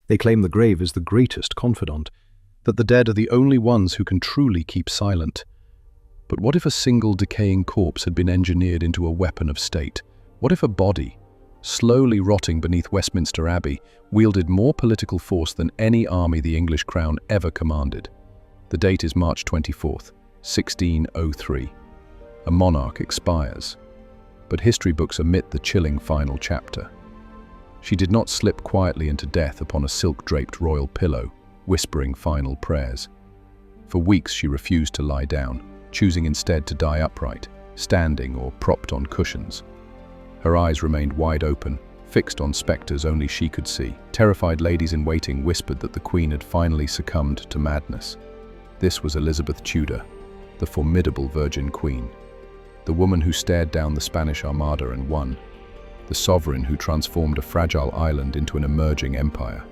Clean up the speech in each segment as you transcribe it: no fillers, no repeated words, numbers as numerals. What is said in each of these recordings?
They claim the grave is the greatest confidant, that the dead are the only ones who can truly keep silent. But what if a single decaying corpse had been engineered into a weapon of state? What if a body, slowly rotting beneath Westminster Abbey, wielded more political force than any army the English crown ever commanded? The date is March 24th, 1603. A monarch expires. But history books omit the chilling final chapter. She did not slip quietly into death upon a silk-draped royal pillow, whispering final prayers. For weeks she refused to lie down, choosing instead to die upright, standing or propped on cushions. Her eyes remained wide open, fixed on spectres only she could see. Terrified ladies-in-waiting whispered that the Queen had finally succumbed to madness. This was Elizabeth Tudor, the formidable Virgin Queen, the woman who stared down the Spanish Armada and won, the sovereign who transformed a fragile island into an emerging empire.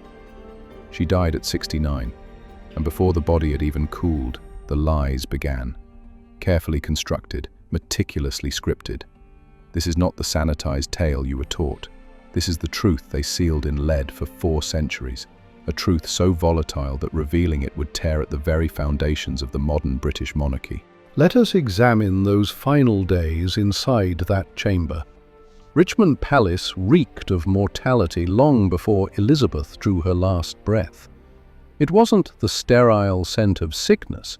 She died at 69, and before the body had even cooled, the lies began. Carefully constructed, meticulously scripted. This is not the sanitized tale you were taught. This is the truth they sealed in lead for 4 centuries, a truth so volatile that revealing it would tear at the very foundations of the modern British monarchy. Let us examine those final days inside that chamber. Richmond Palace reeked of mortality long before Elizabeth drew her last breath. It wasn't the sterile scent of sickness.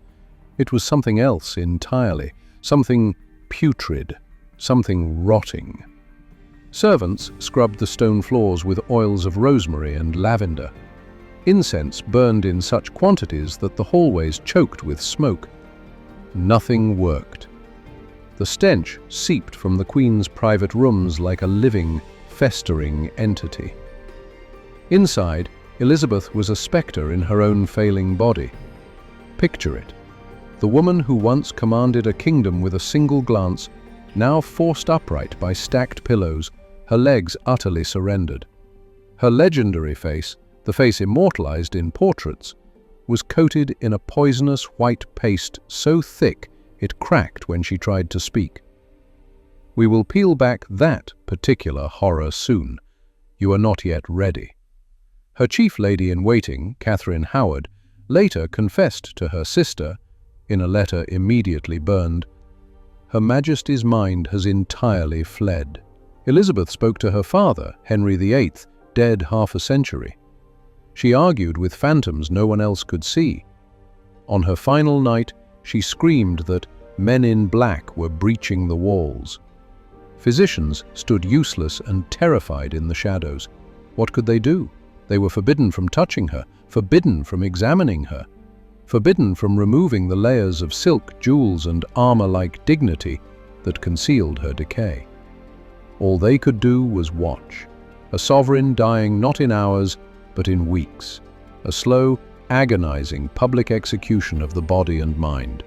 It was something else entirely, something putrid, something rotting. Servants scrubbed the stone floors with oils of rosemary and lavender. Incense burned in such quantities that the hallways choked with smoke. Nothing worked. The stench seeped from the Queen's private rooms like a living, festering entity. Inside, Elizabeth was a spectre in her own failing body. Picture it. The woman who once commanded a kingdom with a single glance, now forced upright by stacked pillows, her legs utterly surrendered. Her legendary face, the face immortalized in portraits, was coated in a poisonous white paste so thick it cracked when she tried to speak. We will peel back that particular horror soon. You are not yet ready. Her chief lady-in-waiting, Catherine Howard, later confessed to her sister, in a letter immediately burned, "Her Majesty's mind has entirely fled." Elizabeth spoke to her father, Henry VIII, dead half a century. She argued with phantoms no one else could see. On her final night, she screamed that men in black were breaching the walls. Physicians stood useless and terrified in the shadows. What could they do? They were forbidden from touching her, forbidden from examining her, forbidden from removing the layers of silk, jewels, and armor-like dignity that concealed her decay. All they could do was watch, a sovereign dying not in hours, but in weeks, a slow, agonizing public execution of the body and mind.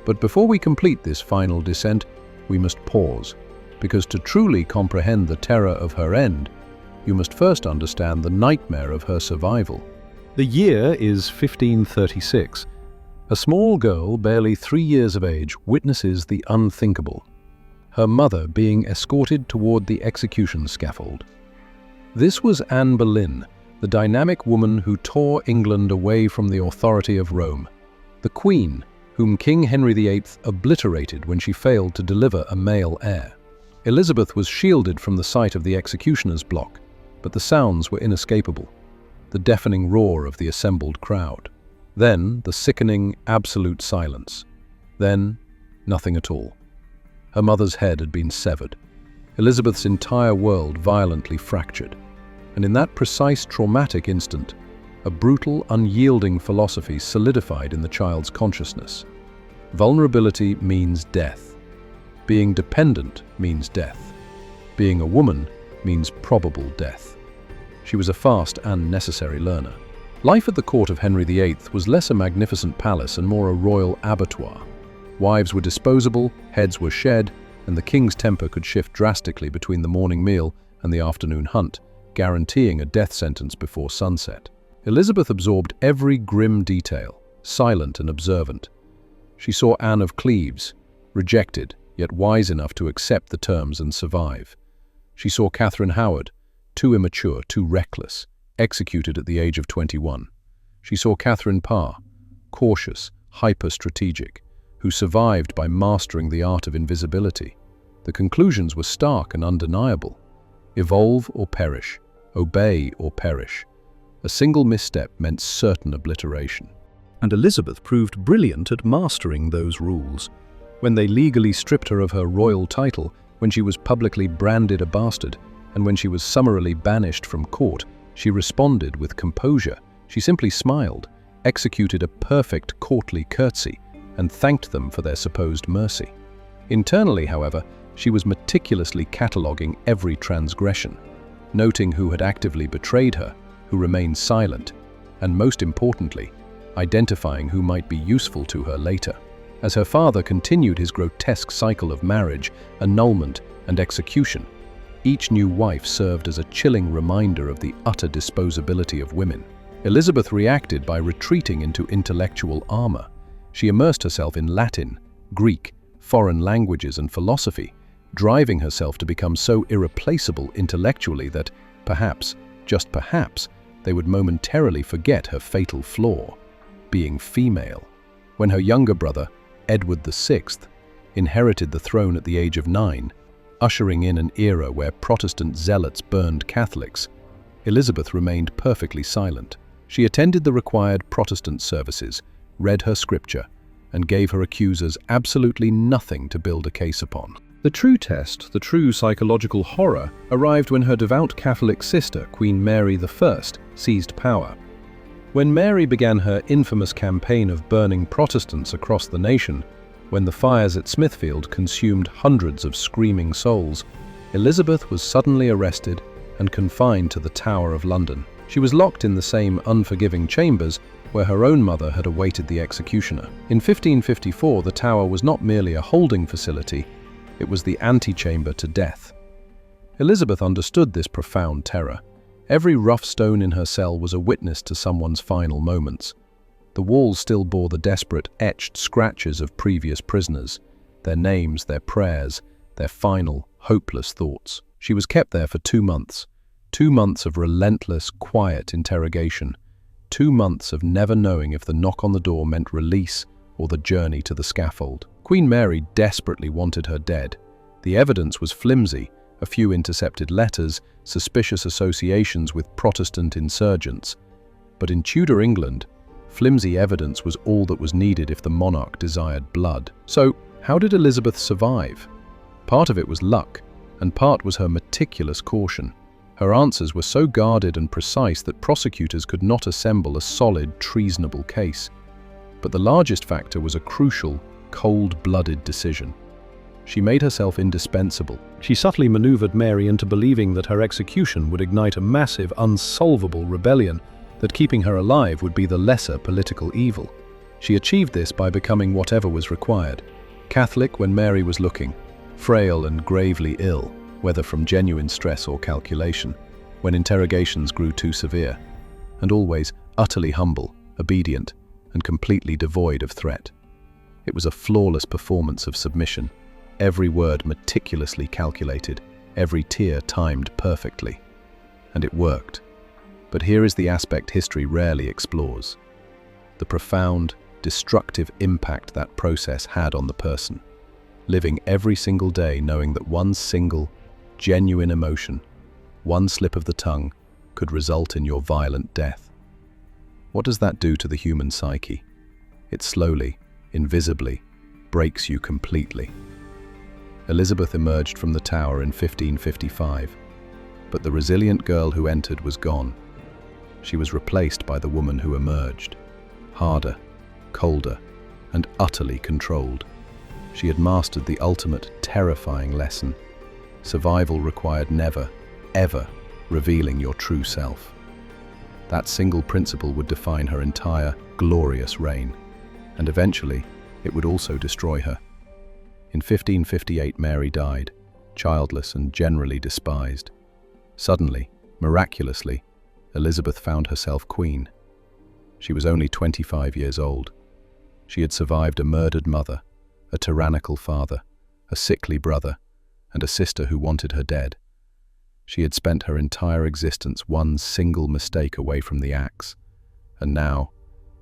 But before we complete this final descent, we must pause, because to truly comprehend the terror of her end, you must first understand the nightmare of her survival. The year is 1536. A small girl, barely 3 years of age, witnesses the unthinkable. Her mother being escorted toward the execution scaffold. This was Anne Boleyn, the dynamic woman who tore England away from the authority of Rome. The Queen, whom King Henry VIII obliterated when she failed to deliver a male heir. Elizabeth was shielded from the sight of the executioner's block, but the sounds were inescapable. The deafening roar of the assembled crowd. Then the sickening, absolute silence. Then nothing at all. Her mother's head had been severed. Elizabeth's entire world violently fractured. And in that precise traumatic instant, a brutal, unyielding philosophy solidified in the child's consciousness. Vulnerability means death. Being dependent means death. Being a woman means probable death. She was a fast and necessary learner. Life at the court of Henry VIII was less a magnificent palace and more a royal abattoir. Wives were disposable, heads were shed, and the king's temper could shift drastically between the morning meal and the afternoon hunt, guaranteeing a death sentence before sunset. Elizabeth absorbed every grim detail, silent and observant. She saw Anne of Cleves, rejected, yet wise enough to accept the terms and survive. She saw Catherine Howard, too immature, too reckless, executed at the age of 21. She saw Catherine Parr, cautious, hyper-strategic, who survived by mastering the art of invisibility. The conclusions were stark and undeniable. Evolve or perish, obey or perish. A single misstep meant certain obliteration. And Elizabeth proved brilliant at mastering those rules. When they legally stripped her of her royal title, when she was publicly branded a bastard, and when she was summarily banished from court, she responded with composure. She simply smiled, executed a perfect courtly curtsy, and thanked them for their supposed mercy. Internally, however, she was meticulously cataloguing every transgression, noting who had actively betrayed her, who remained silent, and most importantly, identifying who might be useful to her later. As her father continued his grotesque cycle of marriage, annulment, and execution, each new wife served as a chilling reminder of the utter disposability of women. Elizabeth reacted by retreating into intellectual armor. She immersed herself in Latin, Greek, foreign languages, and philosophy, driving herself to become so irreplaceable intellectually that, perhaps, just perhaps, they would momentarily forget her fatal flaw, being female. When her younger brother, Edward VI, inherited the throne at the age of 9, ushering in an era where Protestant zealots burned Catholics, Elizabeth remained perfectly silent. She attended the required Protestant services, read her scripture, and gave her accusers absolutely nothing to build a case upon. The true test, the true psychological horror, arrived when her devout Catholic sister, Queen Mary I, seized power. When Mary began her infamous campaign of burning Protestants across the nation, when the fires at Smithfield consumed hundreds of screaming souls, Elizabeth was suddenly arrested and confined to the Tower of London. She was locked in the same unforgiving chambers where her own mother had awaited the executioner. In 1554, the Tower was not merely a holding facility, it was the antechamber to death. Elizabeth understood this profound terror. Every rough stone in her cell was a witness to someone's final moments. The walls still bore the desperate, etched scratches of previous prisoners, their names, their prayers, their final, hopeless thoughts. She was kept there for 2 months. 2 months of relentless, quiet interrogation. 2 months of never knowing if the knock on the door meant release or the journey to the scaffold. Queen Mary desperately wanted her dead. The evidence was flimsy, a few intercepted letters, suspicious associations with Protestant insurgents. But in Tudor England, flimsy evidence was all that was needed if the monarch desired blood. So, how did Elizabeth survive? Part of it was luck, and part was her meticulous caution. Her answers were so guarded and precise that prosecutors could not assemble a solid, treasonable case. But the largest factor was a crucial, cold-blooded decision. She made herself indispensable. She subtly maneuvered Mary into believing that her execution would ignite a massive, unsolvable rebellion, that keeping her alive would be the lesser political evil. She achieved this by becoming whatever was required. Catholic when Mary was looking, frail and gravely ill, whether from genuine stress or calculation, when interrogations grew too severe, and always utterly humble, obedient, and completely devoid of threat. It was a flawless performance of submission, every word meticulously calculated, every tear timed perfectly. And it worked. But here is the aspect history rarely explores: the profound, destructive impact that process had on the person, living every single day knowing that one single, genuine emotion, one slip of the tongue, could result in your violent death. What does that do to the human psyche? It slowly, invisibly, breaks you completely. Elizabeth emerged from the Tower in 1555, but the resilient girl who entered was gone. She was replaced by the woman who emerged, harder, colder, and utterly controlled. She had mastered the ultimate, terrifying lesson. Survival required never, ever revealing your true self. That single principle would define her entire, glorious reign, and eventually, it would also destroy her. In 1558, Mary died, childless and generally despised. Suddenly, miraculously, Elizabeth found herself queen. She was only 25 years old. She had survived a murdered mother, a tyrannical father, a sickly brother, and a sister who wanted her dead. She had spent her entire existence one single mistake away from the axe, and now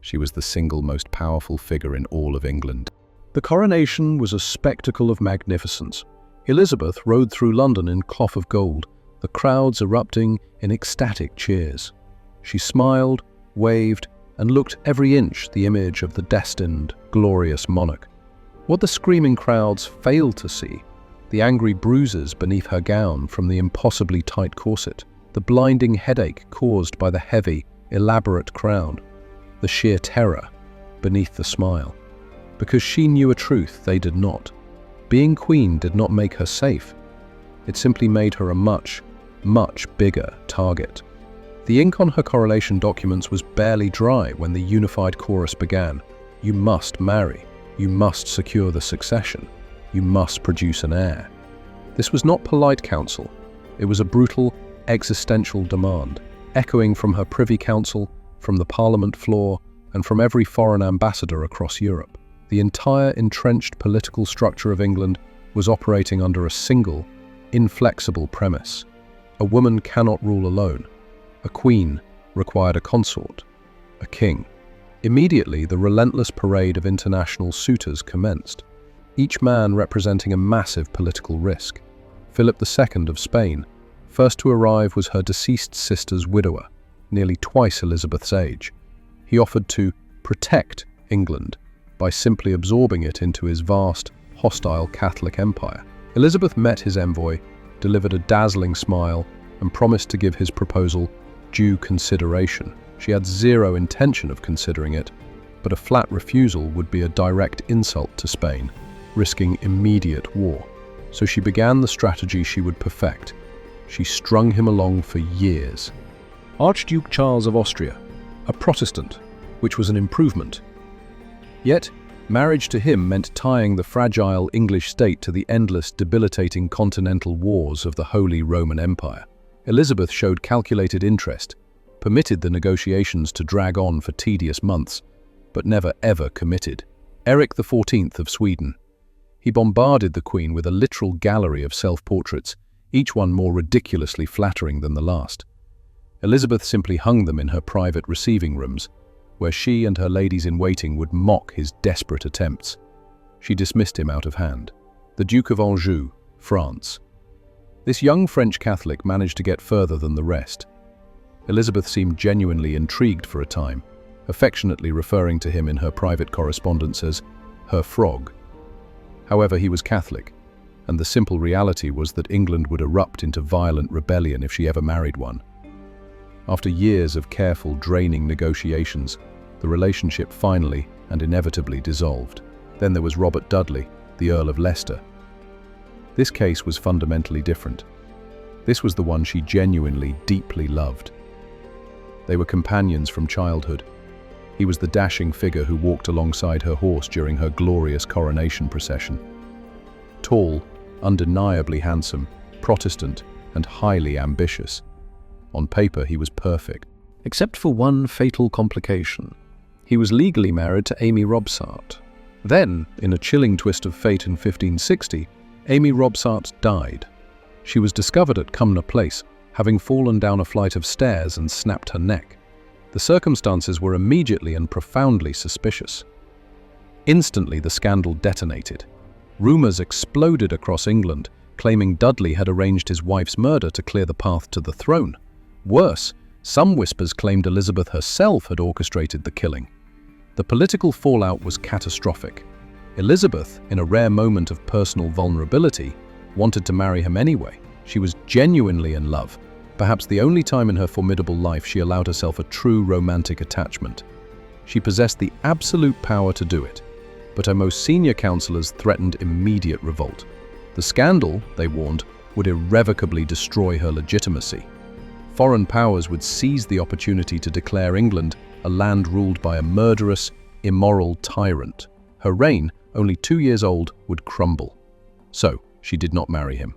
she was the single most powerful figure in all of England. The coronation was a spectacle of magnificence. Elizabeth rode through London in cloth of gold, the crowds erupting in ecstatic cheers. She smiled, waved, and looked every inch the image of the destined, glorious monarch. What the screaming crowds failed to see, the angry bruises beneath her gown from the impossibly tight corset, the blinding headache caused by the heavy, elaborate crown, the sheer terror beneath the smile. Because she knew a truth they did not. Being queen did not make her safe. It simply made her a much, much bigger target. The ink on her coronation documents was barely dry when the unified chorus began. You must marry. You must secure the succession. You must produce an heir. This was not polite counsel. It was a brutal, existential demand, echoing from her Privy Council, from the Parliament floor, and from every foreign ambassador across Europe. The entire entrenched political structure of England was operating under a single, inflexible premise. A woman cannot rule alone. A queen required a consort, a king. Immediately, the relentless parade of international suitors commenced, each man representing a massive political risk. Philip II of Spain, first to arrive, was her deceased sister's widower, nearly twice Elizabeth's age. He offered to protect England by simply absorbing it into his vast, hostile Catholic empire. Elizabeth met his envoy, delivered a dazzling smile, and promised to give his proposal due consideration. She had zero intention of considering it, but a flat refusal would be a direct insult to Spain, risking immediate war. So she began the strategy she would perfect. She strung him along for years. Archduke Charles of Austria, a Protestant, which was an improvement. Yet, marriage to him meant tying the fragile English state to the endless, debilitating continental wars of the Holy Roman Empire. Elizabeth showed calculated interest, permitted the negotiations to drag on for tedious months, but never ever committed. Eric XIV of Sweden. He bombarded the Queen with a literal gallery of self-portraits, each one more ridiculously flattering than the last. Elizabeth simply hung them in her private receiving rooms, where she and her ladies-in-waiting would mock his desperate attempts. She dismissed him out of hand. The Duke of Anjou, France. This young French Catholic managed to get further than the rest. Elizabeth seemed genuinely intrigued for a time, affectionately referring to him in her private correspondence as her frog. However, he was Catholic, and the simple reality was that England would erupt into violent rebellion if she ever married one. After years of careful, draining negotiations, the relationship finally and inevitably dissolved. Then there was Robert Dudley, the Earl of Leicester. This case was fundamentally different. This was the one she genuinely, deeply loved. They were companions from childhood. He was the dashing figure who walked alongside her horse during her glorious coronation procession. Tall, undeniably handsome, Protestant, and highly ambitious. On paper, he was perfect. Except for one fatal complication. He was legally married to Amy Robsart. Then, in a chilling twist of fate in 1560, Amy Robsart died. She was discovered at Cumnor Place, having fallen down a flight of stairs and snapped her neck. The circumstances were immediately and profoundly suspicious. Instantly, the scandal detonated. Rumours exploded across England, claiming Dudley had arranged his wife's murder to clear the path to the throne. Worse, some whispers claimed Elizabeth herself had orchestrated the killing. The political fallout was catastrophic. Elizabeth, in a rare moment of personal vulnerability, wanted to marry him anyway. She was genuinely in love, perhaps the only time in her formidable life she allowed herself a true romantic attachment. She possessed the absolute power to do it, but her most senior counselors threatened immediate revolt. The scandal, they warned, would irrevocably destroy her legitimacy. Foreign powers would seize the opportunity to declare England a land ruled by a murderous, immoral tyrant. Her reign, only 2 years old, would crumble. So, she did not marry him.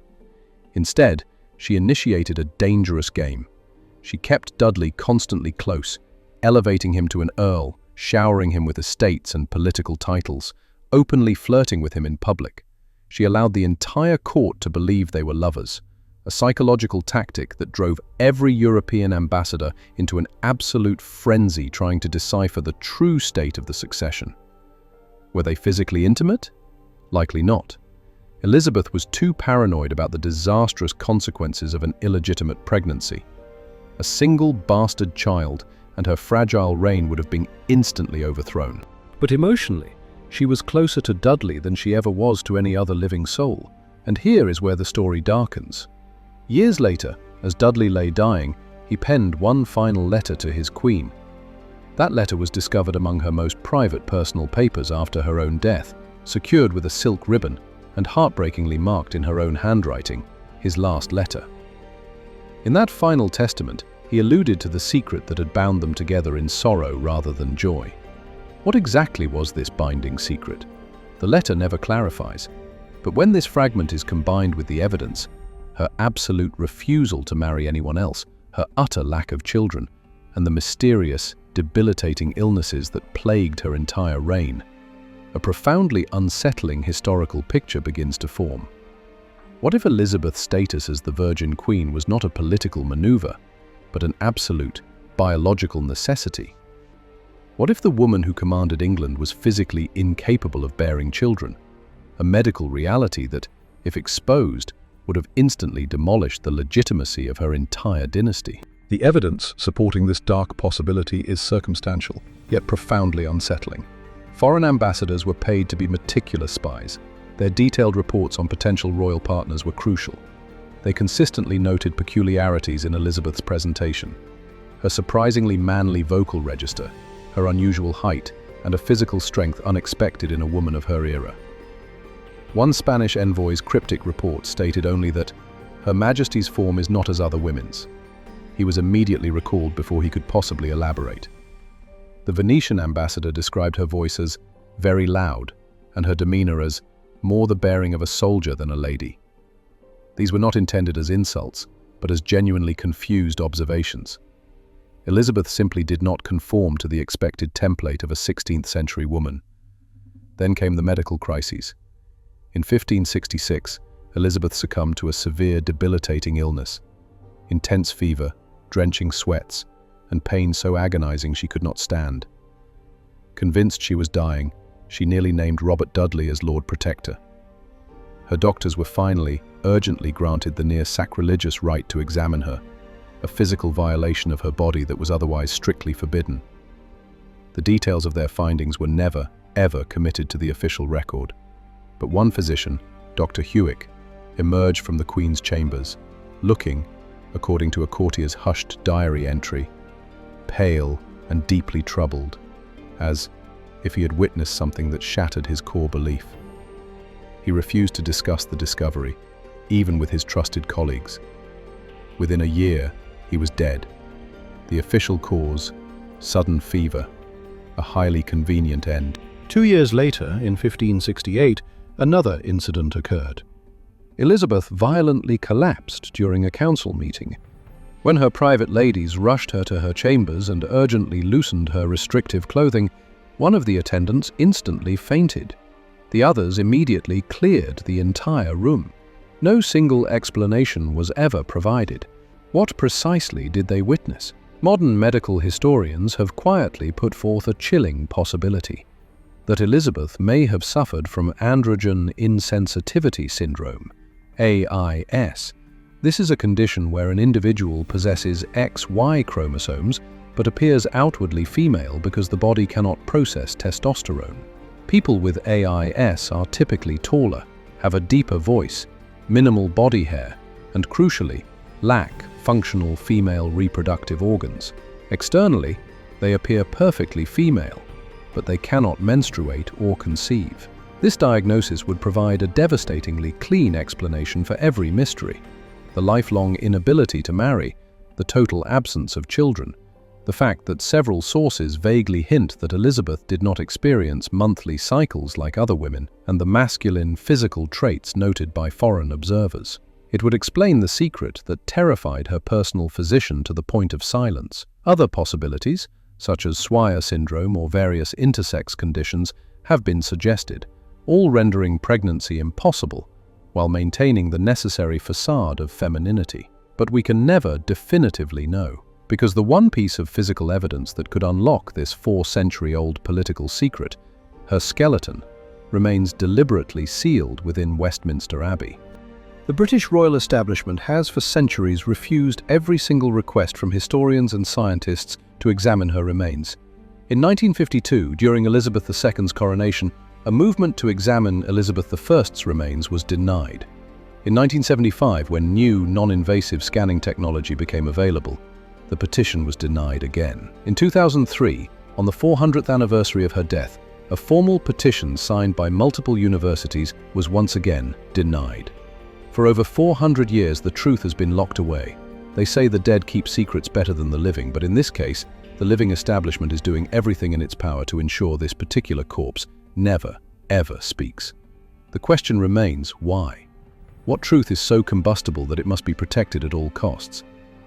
Instead, she initiated a dangerous game. She kept Dudley constantly close, elevating him to an earl, showering him with estates and political titles, openly flirting with him in public. She allowed the entire court to believe they were lovers, a psychological tactic that drove every European ambassador into an absolute frenzy trying to decipher the true state of the succession. Were they physically intimate? Likely not. Elizabeth was too paranoid about the disastrous consequences of an illegitimate pregnancy. A single bastard child and her fragile reign would have been instantly overthrown. But emotionally, she was closer to Dudley than she ever was to any other living soul, and here is where the story darkens. Years later, as Dudley lay dying, he penned one final letter to his queen. That letter was discovered among her most private personal papers after her own death, secured with a silk ribbon, and heartbreakingly marked in her own handwriting, his last letter. In that final testament, he alluded to the secret that had bound them together in sorrow rather than joy. What exactly was this binding secret? The letter never clarifies, but when this fragment is combined with the evidence, her absolute refusal to marry anyone else, her utter lack of children, and the mysterious, debilitating illnesses that plagued her entire reign, a profoundly unsettling historical picture begins to form. What if Elizabeth's status as the Virgin Queen was not a political maneuver, but an absolute, biological necessity? What if the woman who commanded England was physically incapable of bearing children, a medical reality that, if exposed, would have instantly demolished the legitimacy of her entire dynasty? The evidence supporting this dark possibility is circumstantial, yet profoundly unsettling. Foreign ambassadors were paid to be meticulous spies. Their detailed reports on potential royal partners were crucial. They consistently noted peculiarities in Elizabeth's presentation. Her surprisingly manly vocal register, her unusual height, and a physical strength unexpected in a woman of her era. One Spanish envoy's cryptic report stated only that, "Her Majesty's form is not as other women's." He was immediately recalled before he could possibly elaborate. The Venetian ambassador described her voice as very loud, and her demeanor as more the bearing of a soldier than a lady. These were not intended as insults, but as genuinely confused observations. Elizabeth simply did not conform to the expected template of a 16th century woman. Then came the medical crises. In 1566, Elizabeth succumbed to a severe, debilitating illness. Intense fever, drenching sweats, and pain so agonizing she could not stand. Convinced she was dying, she nearly named Robert Dudley as Lord Protector. Her doctors were finally, urgently granted the near sacrilegious right to examine her, a physical violation of her body that was otherwise strictly forbidden. The details of their findings were never, ever committed to the official record. But one physician, Dr. Hewick, emerged from the Queen's chambers, looking, according to a courtier's hushed diary entry, pale and deeply troubled, as if he had witnessed something that shattered his core belief. He refused to discuss the discovery, even with his trusted colleagues. Within a year, he was dead. The official cause, sudden fever, a highly convenient end. 2 years later, in 1568, another incident occurred. Elizabeth violently collapsed during a council meeting. When her private ladies rushed her to her chambers and urgently loosened her restrictive clothing, one of the attendants instantly fainted. The others immediately cleared the entire room. No single explanation was ever provided. What precisely did they witness? Modern medical historians have quietly put forth a chilling possibility: that Elizabeth may have suffered from androgen insensitivity syndrome, AIS. This is a condition where an individual possesses XY chromosomes but appears outwardly female because the body cannot process testosterone. People with AIS are typically taller, have a deeper voice, minimal body hair, and crucially, lack functional female reproductive organs. Externally, they appear perfectly female, but they cannot menstruate or conceive. This diagnosis would provide a devastatingly clean explanation for every mystery: the lifelong inability to marry, the total absence of children, the fact that several sources vaguely hint that Elizabeth did not experience monthly cycles like other women, and the masculine physical traits noted by foreign observers. It would explain the secret that terrified her personal physician to the point of silence. Other possibilities, such as Swyer syndrome or various intersex conditions, have been suggested, all rendering pregnancy impossible, while maintaining the necessary facade of femininity. But we can never definitively know, because the one piece of physical evidence that could unlock this 4-century-old political secret, her skeleton, remains deliberately sealed within Westminster Abbey. The British royal establishment has for centuries refused every single request from historians and scientists to examine her remains. In 1952, during Elizabeth II's coronation, a movement to examine Elizabeth I's remains was denied. In 1975, when new non-invasive scanning technology became available, the petition was denied again. In 2003, on the 400th anniversary of her death, a formal petition signed by multiple universities was once again denied. For over 400 years, the truth has been locked away. They say the dead keep secrets better than the living, but in this case, the living establishment is doing everything in its power to ensure this particular corpse never, ever speaks. The question remains, why? What truth is so combustible that it must be protected at all costs?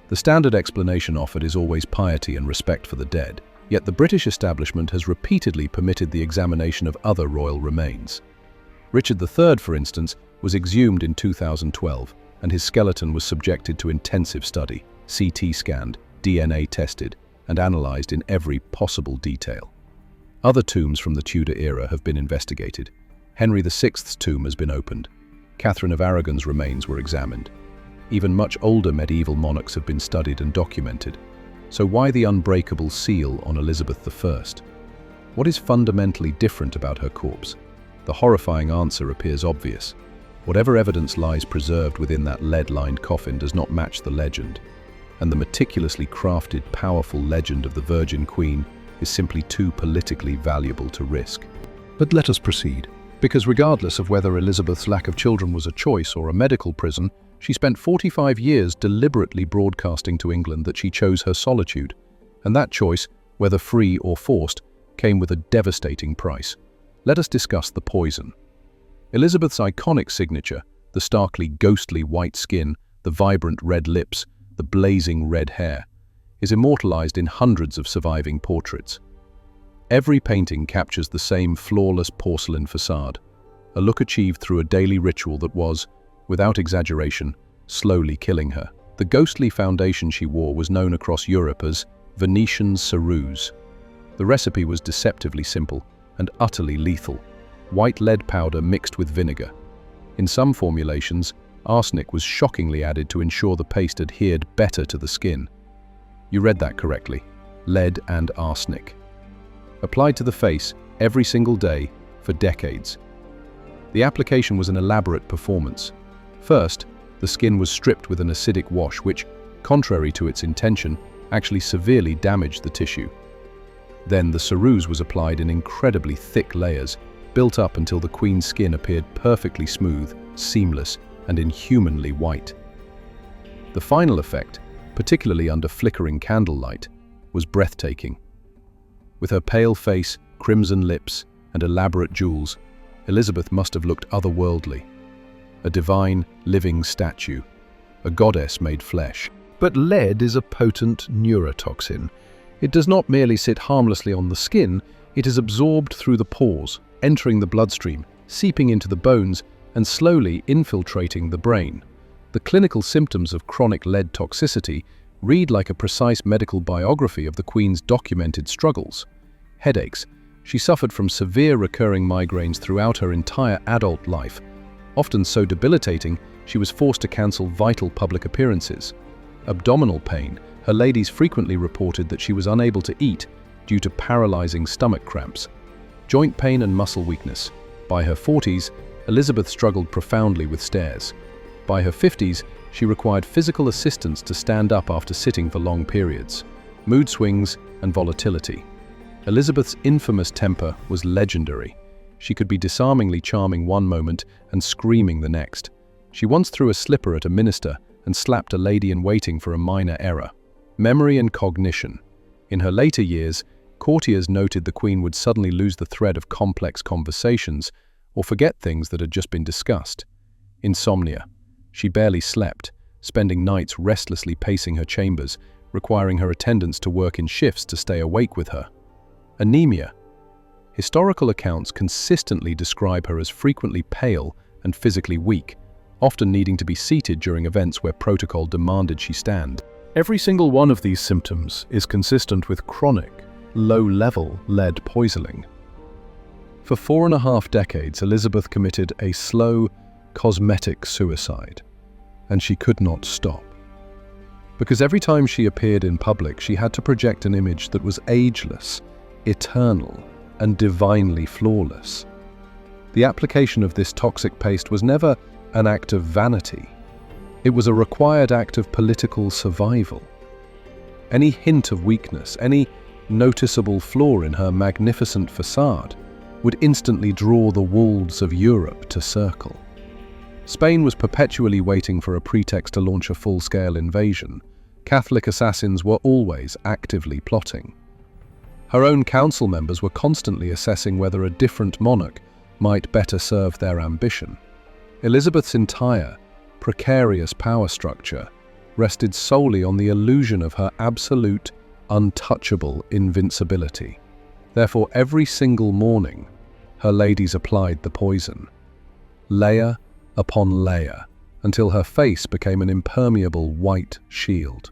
The standard explanation offered is always piety and respect for the dead, yet the British establishment has repeatedly permitted the examination of other royal remains. Richard III, for instance, was exhumed in 2012, and his skeleton was subjected to intensive study, CT scanned, DNA tested, and analyzed in every possible detail. Other tombs from the Tudor era have been investigated. Henry VI's tomb has been opened. Catherine of Aragon's remains were examined. Even much older medieval monarchs have been studied and documented. So why the unbreakable seal on Elizabeth I? What is fundamentally different about her corpse? The horrifying answer appears obvious. Whatever evidence lies preserved within that lead-lined coffin does not match the legend, and the meticulously crafted, powerful legend of the Virgin Queen is simply too politically valuable to risk. But let us proceed, because regardless of whether Elizabeth's lack of children was a choice or a medical prison, she spent 45 years deliberately broadcasting to England that she chose her solitude, and that choice, whether free or forced, came with a devastating price. Let us discuss the poison. Elizabeth's iconic signature, the starkly ghostly white skin, the vibrant red lips, the blazing red hair, is immortalized in hundreds of surviving portraits. Every painting captures the same flawless porcelain facade, a look achieved through a daily ritual that was, without exaggeration, slowly killing her. The ghostly foundation she wore was known across Europe as Venetian ceruse. The recipe was deceptively simple and utterly lethal. White lead powder mixed with vinegar. In some formulations, arsenic was shockingly added to ensure the paste adhered better to the skin. You read that correctly. Lead and arsenic. Applied to the face every single day for decades. The application was an elaborate performance. First, the skin was stripped with an acidic wash which, contrary to its intention, actually severely damaged the tissue. Then the ceruse was applied in incredibly thick layers, built up until the Queen's skin appeared perfectly smooth, seamless, and inhumanly white. The final effect, particularly under flickering candlelight, was breathtaking. With her pale face, crimson lips, and elaborate jewels, Elizabeth must have looked otherworldly. A divine, living statue, a goddess made flesh. But lead is a potent neurotoxin. It does not merely sit harmlessly on the skin, it is absorbed through the pores, entering the bloodstream, seeping into the bones, and slowly infiltrating the brain. The clinical symptoms of chronic lead toxicity read like a precise medical biography of the Queen's documented struggles. Headaches. She suffered from severe recurring migraines throughout her entire adult life, often so debilitating she was forced to cancel vital public appearances. Abdominal pain. Her ladies frequently reported that she was unable to eat due to paralyzing stomach cramps. Joint pain and muscle weakness. By her 40s, Elizabeth struggled profoundly with stairs. By her 50s, she required physical assistance to stand up after sitting for long periods. Mood swings and volatility. Elizabeth's infamous temper was legendary. She could be disarmingly charming one moment and screaming the next. She once threw a slipper at a minister and slapped a lady-in-waiting for a minor error. Memory and cognition. In her later years, courtiers noted the Queen would suddenly lose the thread of complex conversations or forget things that had just been discussed. Insomnia. She barely slept, spending nights restlessly pacing her chambers, requiring her attendants to work in shifts to stay awake with her. Anemia. Historical accounts consistently describe her as frequently pale and physically weak, often needing to be seated during events where protocol demanded she stand. Every single one of these symptoms is consistent with chronic, low-level lead poisoning. For 4.5 decades, Elizabeth committed a slow, cosmetic suicide, and she could not stop. Because every time she appeared in public, she had to project an image that was ageless, eternal, and divinely flawless. The application of this toxic paste was never an act of vanity. It was a required act of political survival. Any hint of weakness, any noticeable flaw in her magnificent facade, would instantly draw the wolves of Europe to circle. Spain was perpetually waiting for a pretext to launch a full-scale invasion. Catholic assassins were always actively plotting. Her own council members were constantly assessing whether a different monarch might better serve their ambition. Elizabeth's entire, precarious power structure rested solely on the illusion of her absolute, untouchable invincibility. Therefore, every single morning, her ladies applied the poison, layer upon layer, until her face became an impermeable white shield.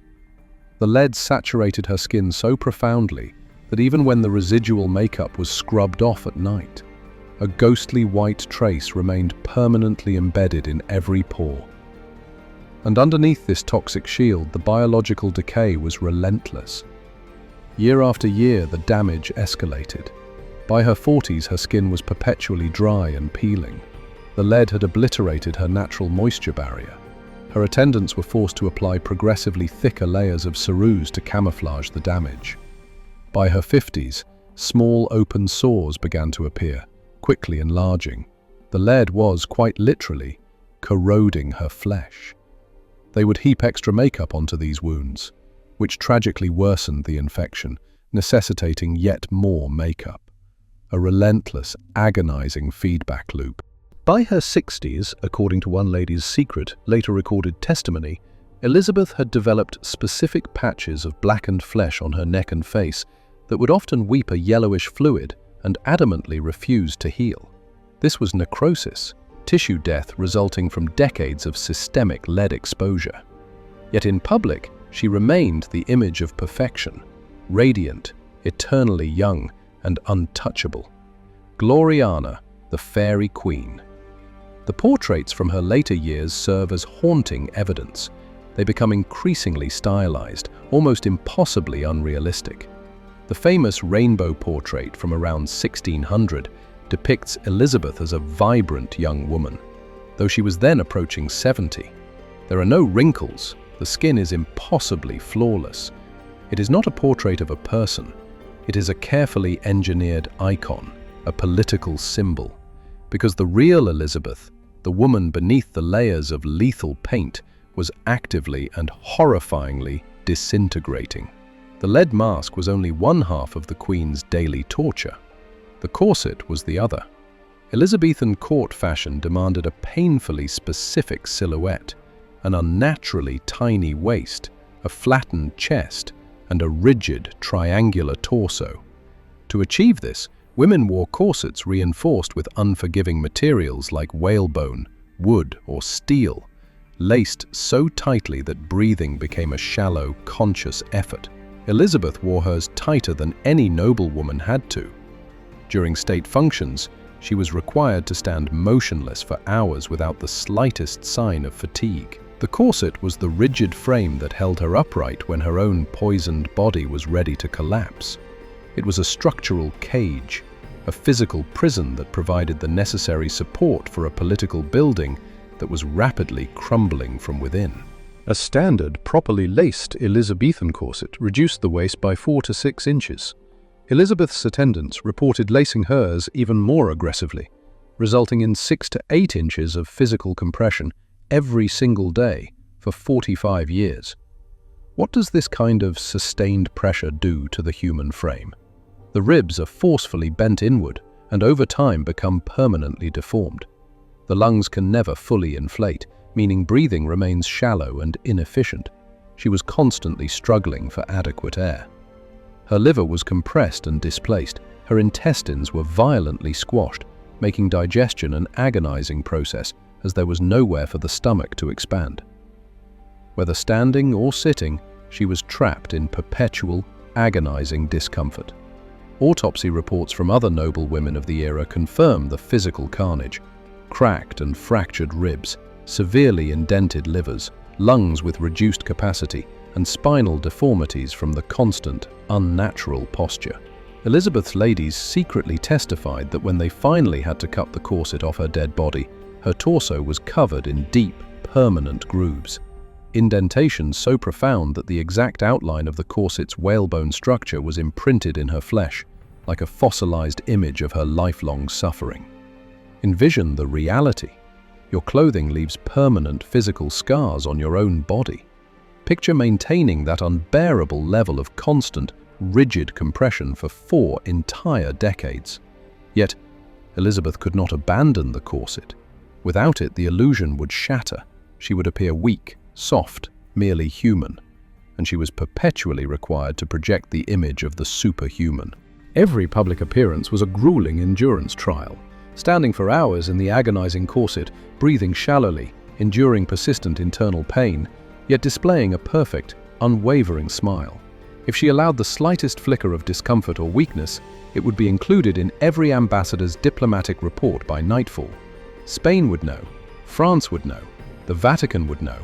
The lead saturated her skin so profoundly that even when the residual makeup was scrubbed off at night, a ghostly white trace remained permanently embedded in every pore. And underneath this toxic shield, the biological decay was relentless. Year after year, the damage escalated. By her 40s, her skin was perpetually dry and peeling. The lead had obliterated her natural moisture barrier. Her attendants were forced to apply progressively thicker layers of ceruse to camouflage the damage. By her 50s, small open sores began to appear, quickly enlarging. The lead was, quite literally, corroding her flesh. They would heap extra makeup onto these wounds, which tragically worsened the infection, necessitating yet more makeup. A relentless, agonizing feedback loop. By her 60s, according to one lady's secret, later recorded testimony, Elizabeth had developed specific patches of blackened flesh on her neck and face that would often weep a yellowish fluid and adamantly refused to heal. This was necrosis, tissue death resulting from decades of systemic lead exposure. Yet in public, she remained the image of perfection, radiant, eternally young, and untouchable. Gloriana, the fairy queen. The portraits from her later years serve as haunting evidence. They become increasingly stylized, almost impossibly unrealistic. The famous rainbow portrait from around 1600 depicts Elizabeth as a vibrant young woman, though she was then approaching 70. There are no wrinkles, the skin is impossibly flawless. It is not a portrait of a person, it is a carefully engineered icon, a political symbol. Because the real Elizabeth, the woman beneath the layers of lethal paint, was actively and horrifyingly disintegrating. The lead mask was only one half of the Queen's daily torture. The corset was the other. Elizabethan court fashion demanded a painfully specific silhouette, an unnaturally tiny waist, a flattened chest, and a rigid, triangular torso. To achieve this, women wore corsets reinforced with unforgiving materials like whalebone, wood, or steel, laced so tightly that breathing became a shallow, conscious effort. Elizabeth wore hers tighter than any noblewoman had to. During state functions, she was required to stand motionless for hours without the slightest sign of fatigue. The corset was the rigid frame that held her upright when her own poisoned body was ready to collapse. It was a structural cage, a physical prison that provided the necessary support for a political building that was rapidly crumbling from within. A standard, properly laced Elizabethan corset reduced the waist by 4 to 6 inches. Elizabeth's attendants reported lacing hers even more aggressively, resulting in 6 to 8 inches of physical compression every single day for 45 years. What does this kind of sustained pressure do to the human frame? The ribs are forcefully bent inward and over time become permanently deformed. The lungs can never fully inflate, meaning breathing remains shallow and inefficient. She was constantly struggling for adequate air. Her liver was compressed and displaced. Her intestines were violently squashed, making digestion an agonizing process as there was nowhere for the stomach to expand. Whether standing or sitting, she was trapped in perpetual, agonizing discomfort. Autopsy reports from other noble women of the era confirm the physical carnage: cracked and fractured ribs, severely indented livers, lungs with reduced capacity, and spinal deformities from the constant, unnatural posture. Elizabeth's ladies secretly testified that when they finally had to cut the corset off her dead body, her torso was covered in deep, permanent grooves. Indentations so profound that the exact outline of the corset's whalebone structure was imprinted in her flesh, like a fossilized image of her lifelong suffering. Envision the reality. Your clothing leaves permanent physical scars on your own body. Picture maintaining that unbearable level of constant, rigid compression for 4 entire decades. Yet, Elizabeth could not abandon the corset. Without it, the illusion would shatter. She would appear weak, soft, merely human, and she was perpetually required to project the image of the superhuman. Every public appearance was a grueling endurance trial, standing for hours in the agonizing corset, breathing shallowly, enduring persistent internal pain, yet displaying a perfect, unwavering smile. If she allowed the slightest flicker of discomfort or weakness, it would be included in every ambassador's diplomatic report by nightfall. Spain would know, France would know, the Vatican would know,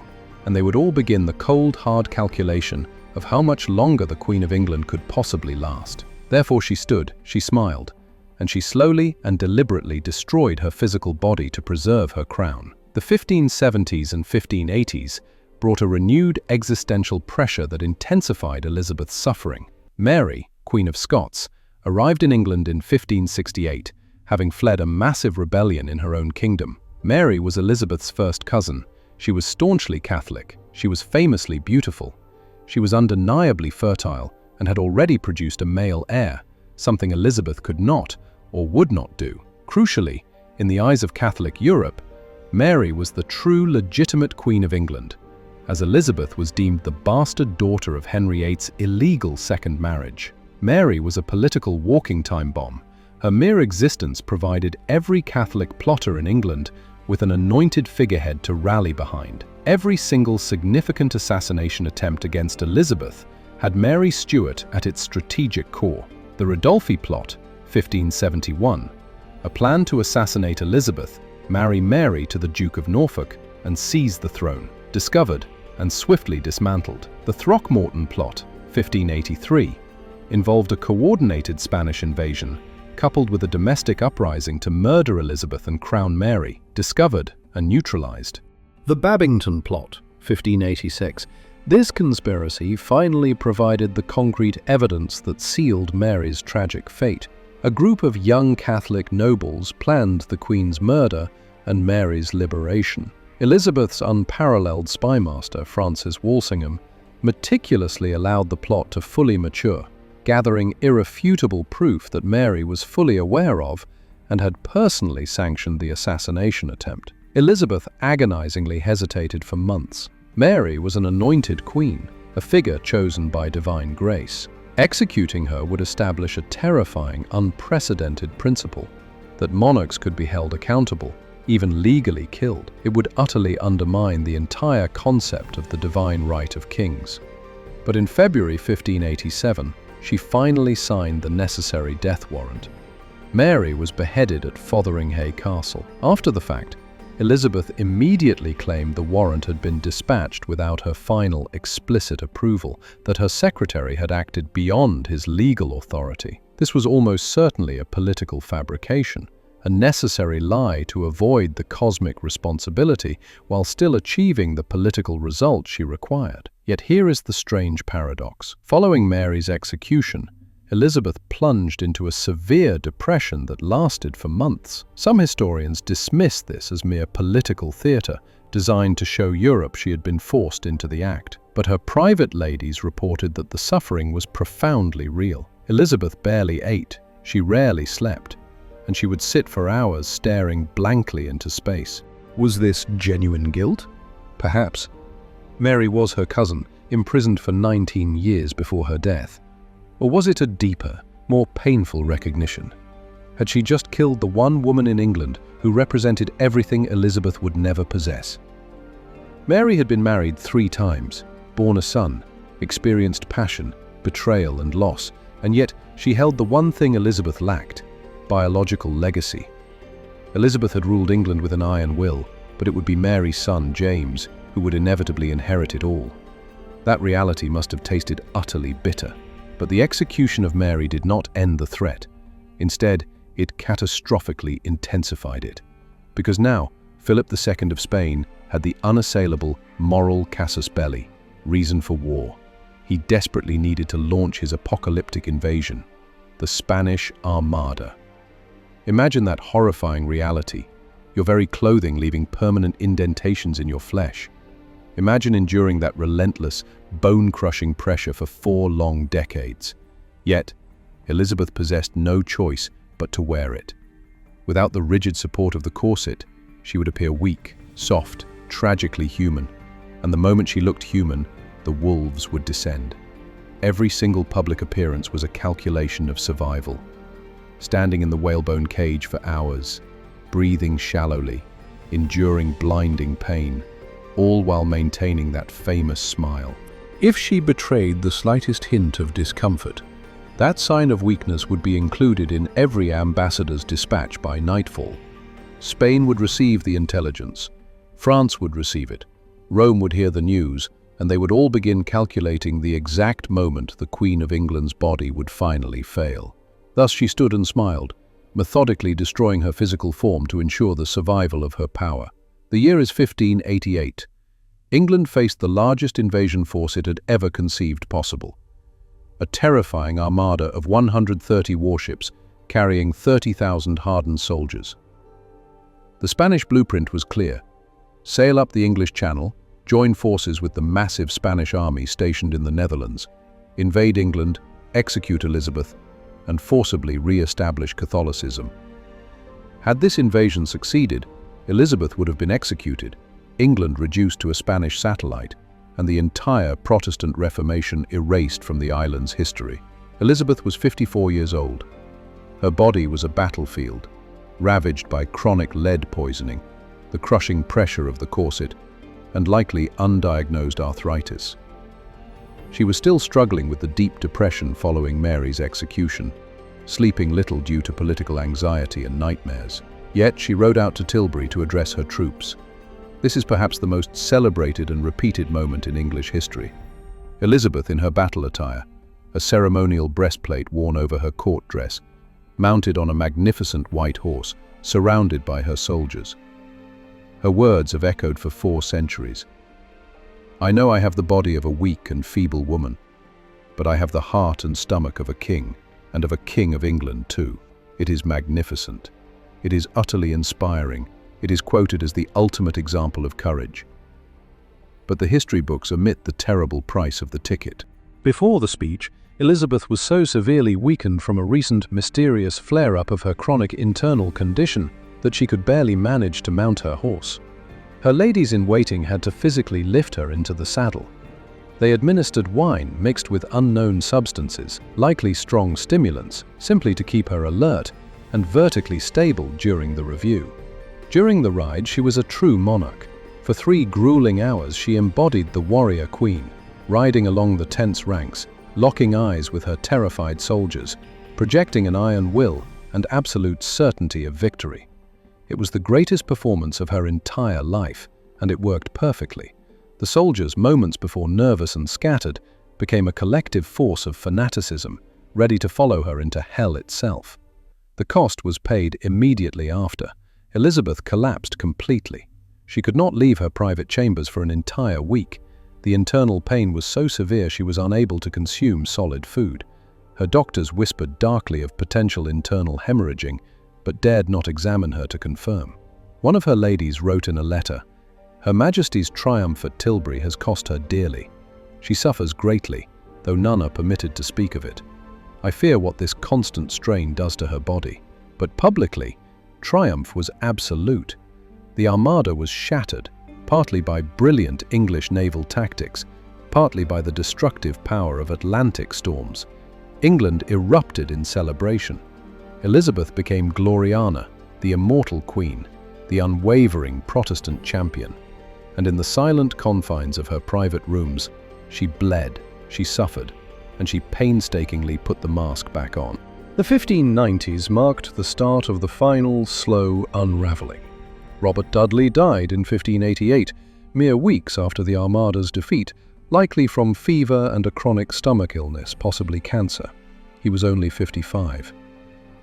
and they would all begin the cold, hard calculation of how much longer the Queen of England could possibly last. Therefore she stood, she smiled, and she slowly and deliberately destroyed her physical body to preserve her crown. The 1570s and 1580s brought a renewed existential pressure that intensified Elizabeth's suffering. Mary, Queen of Scots, arrived in England in 1568, having fled a massive rebellion in her own kingdom. Mary was Elizabeth's first cousin. She was staunchly Catholic. She was famously beautiful. She was undeniably fertile and had already produced a male heir, something Elizabeth could not or would not do. Crucially, in the eyes of Catholic Europe, Mary was the true legitimate Queen of England, as Elizabeth was deemed the bastard daughter of Henry VIII's illegal second marriage. Mary was a political walking time bomb. Her mere existence provided every Catholic plotter in England with an anointed figurehead to rally behind. Every single significant assassination attempt against Elizabeth had Mary Stuart at its strategic core. The Ridolfi plot, 1571, a plan to assassinate Elizabeth, marry Mary to the Duke of Norfolk, and seize the throne, discovered and swiftly dismantled. The Throckmorton plot, 1583, involved a coordinated Spanish invasion, coupled with a domestic uprising to murder Elizabeth and crown Mary, discovered and neutralized. The Babington plot, 1586. This conspiracy finally provided the concrete evidence that sealed Mary's tragic fate. A group of young Catholic nobles planned the Queen's murder and Mary's liberation. Elizabeth's unparalleled spymaster, Francis Walsingham, meticulously allowed the plot to fully mature, gathering irrefutable proof that Mary was fully aware of and had personally sanctioned the assassination attempt. Elizabeth agonizingly hesitated for months. Mary was an anointed queen, a figure chosen by divine grace. Executing her would establish a terrifying, unprecedented principle that monarchs could be held accountable, even legally killed. It would utterly undermine the entire concept of the divine right of kings. But in February 1587, she finally signed the necessary death warrant. Mary was beheaded at Fotheringhay Castle. After the fact, Elizabeth immediately claimed the warrant had been dispatched without her final explicit approval, that her secretary had acted beyond his legal authority. This was almost certainly a political fabrication, a necessary lie to avoid the cosmic responsibility while still achieving the political result she required. Yet here is the strange paradox. Following Mary's execution, Elizabeth plunged into a severe depression that lasted for months. Some historians dismiss this as mere political theatre, designed to show Europe she had been forced into the act. But her private ladies reported that the suffering was profoundly real. Elizabeth barely ate, she rarely slept, and she would sit for hours staring blankly into space. Was this genuine guilt? Perhaps. Mary was her cousin, imprisoned for 19 years before her death. Or was it a deeper, more painful recognition? Had she just killed the one woman in England who represented everything Elizabeth would never possess? Mary had been married 3 times, borne a son, experienced passion, betrayal and loss, and yet she held the one thing Elizabeth lacked: biological legacy. Elizabeth had ruled England with an iron will, but it would be Mary's son, James, who would inevitably inherit it all. That reality must have tasted utterly bitter. But the execution of Mary did not end the threat. Instead, it catastrophically intensified it. Because now, Philip II of Spain had the unassailable moral casus belli, reason for war. He desperately needed to launch his apocalyptic invasion, the Spanish Armada. Imagine that horrifying reality, your very clothing leaving permanent indentations in your flesh. Imagine enduring that relentless, bone-crushing pressure for 4 long decades. Yet, Elizabeth possessed no choice but to wear it. Without the rigid support of the corset, she would appear weak, soft, tragically human, and the moment she looked human, the wolves would descend. Every single public appearance was a calculation of survival. Standing in the whalebone cage for hours, breathing shallowly, enduring blinding pain, all while maintaining that famous smile. If she betrayed the slightest hint of discomfort, that sign of weakness would be included in every ambassador's dispatch by nightfall. Spain would receive the intelligence, France would receive it, Rome would hear the news, and they would all begin calculating the exact moment the Queen of England's body would finally fail. Thus she stood and smiled, methodically destroying her physical form to ensure the survival of her power. The year is 1588. England faced the largest invasion force it had ever conceived possible. A terrifying armada of 130 warships carrying 30,000 hardened soldiers. The Spanish blueprint was clear. Sail up the English Channel, join forces with the massive Spanish army stationed in the Netherlands, invade England, execute Elizabeth, and forcibly re-establish Catholicism. Had this invasion succeeded, Elizabeth would have been executed, England reduced to a Spanish satellite, and the entire Protestant Reformation erased from the island's history. Elizabeth was 54 years old. Her body was a battlefield, ravaged by chronic lead poisoning, the crushing pressure of the corset, and likely undiagnosed arthritis. She was still struggling with the deep depression following Mary's execution, sleeping little due to political anxiety and nightmares. Yet she rode out to Tilbury to address her troops. This is perhaps the most celebrated and repeated moment in English history. Elizabeth in her battle attire, a ceremonial breastplate worn over her court dress, mounted on a magnificent white horse, surrounded by her soldiers. Her words have echoed for 4 centuries. "I know I have the body of a weak and feeble woman, but I have the heart and stomach of a king, and of a king of England too. It is magnificent. It is utterly inspiring. It is quoted as the ultimate example of courage." But the history books omit the terrible price of the ticket. Before the speech, Elizabeth was so severely weakened from a recent mysterious flare-up of her chronic internal condition that she could barely manage to mount her horse. Her ladies-in-waiting had to physically lift her into the saddle. They administered wine mixed with unknown substances, likely strong stimulants, simply to keep her alert and vertically stable during the review. During the ride, she was a true monarch. For 3 grueling hours, she embodied the warrior queen, riding along the tense ranks, locking eyes with her terrified soldiers, projecting an iron will and absolute certainty of victory. It was the greatest performance of her entire life, and it worked perfectly. The soldiers, moments before nervous and scattered, became a collective force of fanaticism, ready to follow her into hell itself. The cost was paid immediately after. Elizabeth collapsed completely. She could not leave her private chambers for an entire week. The internal pain was so severe she was unable to consume solid food. Her doctors whispered darkly of potential internal hemorrhaging, but dared not examine her to confirm. One of her ladies wrote in a letter, "Her Majesty's triumph at Tilbury has cost her dearly. She suffers greatly, though none are permitted to speak of it. I fear what this constant strain does to her body." But publicly, triumph was absolute. The Armada was shattered, partly by brilliant English naval tactics, partly by the destructive power of Atlantic storms. England erupted in celebration. Elizabeth became Gloriana, the immortal queen, the unwavering Protestant champion. And in the silent confines of her private rooms, she bled, she suffered, and she painstakingly put the mask back on. The 1590s marked the start of the final, slow unraveling. Robert Dudley died in 1588, mere weeks after the Armada's defeat, likely from fever and a chronic stomach illness, possibly cancer. He was only 55.